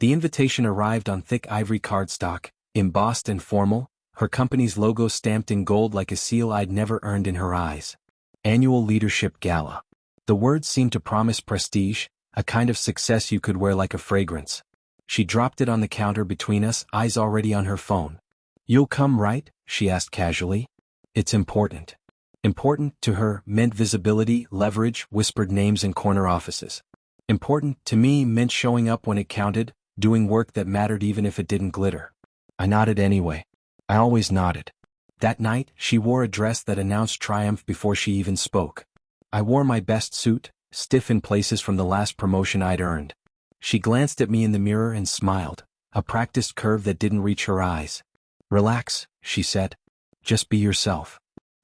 The invitation arrived on thick ivory cardstock, embossed and formal, her company's logo stamped in gold like a seal I'd never earned in her eyes. Annual Leadership Gala. The words seemed to promise prestige, a kind of success you could wear like a fragrance. She dropped it on the counter between us, eyes already on her phone. "You'll come, right?" she asked casually. "It's important." Important to her meant visibility, leverage, whispered names in corner offices. Important to me meant showing up when it counted, doing work that mattered even if it didn't glitter. I nodded anyway. I always nodded. That night, she wore a dress that announced triumph before she even spoke. I wore my best suit, stiff in places from the last promotion I'd earned. She glanced at me in the mirror and smiled, a practiced curve that didn't reach her eyes. "Relax," she said. "Just be yourself."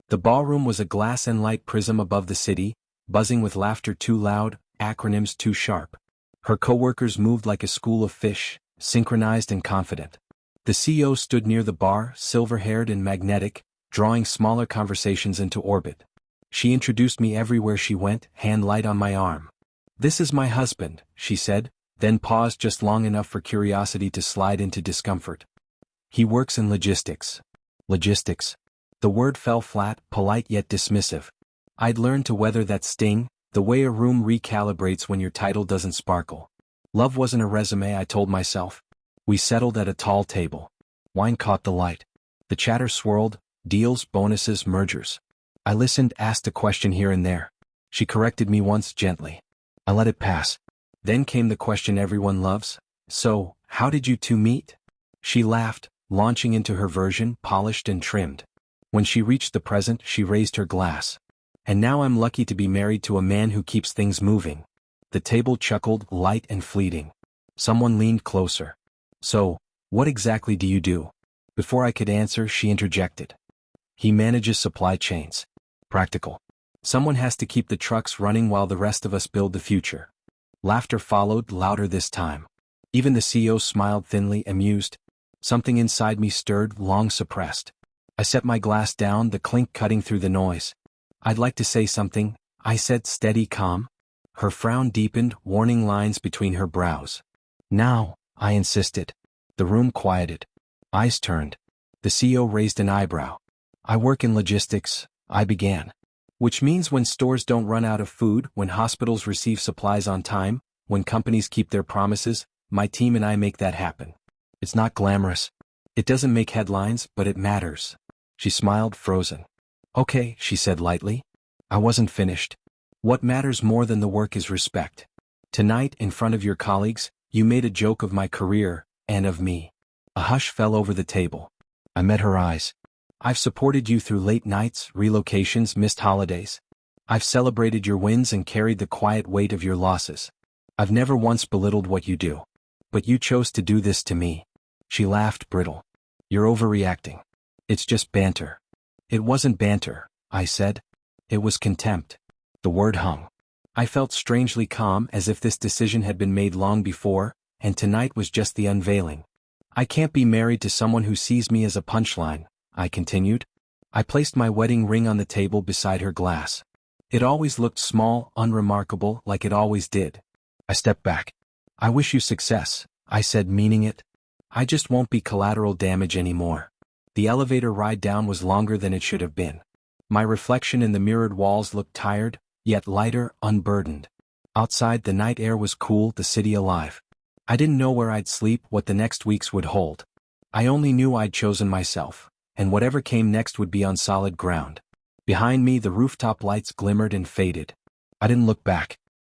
The ballroom was a glass and light prism above the city, buzzing with laughter too loud, acronyms too sharp. Her coworkers moved like a school of fish, synchronized and confident. The CEO stood near the bar, silver-haired and magnetic, drawing smaller conversations into orbit. She introduced me everywhere she went, hand light on my arm. "This is my husband," she said, then paused just long enough for curiosity to slide into discomfort. "He works in logistics." Logistics. The word fell flat, polite yet dismissive. I'd learned to weather that sting, the way a room recalibrates when your title doesn't sparkle. Love wasn't a resume, I told myself. We settled at a tall table. Wine caught the light. The chatter swirled, deals, bonuses, mergers. I listened, asked a question here and there. She corrected me once gently. I let it pass. Then came the question everyone loves. "So, how did you two meet?" She laughed, launching into her version, polished and trimmed. When she reached the present, she raised her glass. "And now I'm lucky to be married to a man who keeps things moving." The table chuckled, light and fleeting. Someone leaned closer. "So, what exactly do you do?" Before I could answer, she interjected. "He manages supply chains." Practical. Someone has to keep the trucks running while the rest of us build the future. Laughter followed, louder this time. Even the CEO smiled thinly, amused. Something inside me stirred, long suppressed. I set my glass down, the clink cutting through the noise. "I'd like to say something," I said, steady, calm. Her frown deepened, warning lines between her brows. "Now," I insisted. The room quieted. Eyes turned. The CEO raised an eyebrow. "I work in logistics," I began. "Which means when stores don't run out of food, when hospitals receive supplies on time, when companies keep their promises, my team and I make that happen. It's not glamorous. It doesn't make headlines, but it matters." She smiled, frozen. "Okay," she said lightly. I wasn't finished. "What matters more than the work is respect. Tonight, in front of your colleagues, you made a joke of my career, and of me." A hush fell over the table. I met her eyes. "I've supported you through late nights, relocations, missed holidays. I've celebrated your wins and carried the quiet weight of your losses. I've never once belittled what you do. But you chose to do this to me." She laughed, brittle. "You're overreacting. It's just banter." "It wasn't banter," I said. "It was contempt." The word hung. I felt strangely calm, as if this decision had been made long before, and tonight was just the unveiling. "I can't be married to someone who sees me as a punchline," I continued. I placed my wedding ring on the table beside her glass. It always looked small, unremarkable, like it always did. I stepped back. "I wish you success," I said, meaning it. "I just won't be collateral damage anymore." The elevator ride down was longer than it should have been. My reflection in the mirrored walls looked tired, yet lighter, unburdened. Outside, the night air was cool, the city alive. I didn't know where I'd sleep, what the next weeks would hold. I only knew I'd chosen myself, and whatever came next would be on solid ground. Behind me, the rooftop lights glimmered and faded. I didn't look back.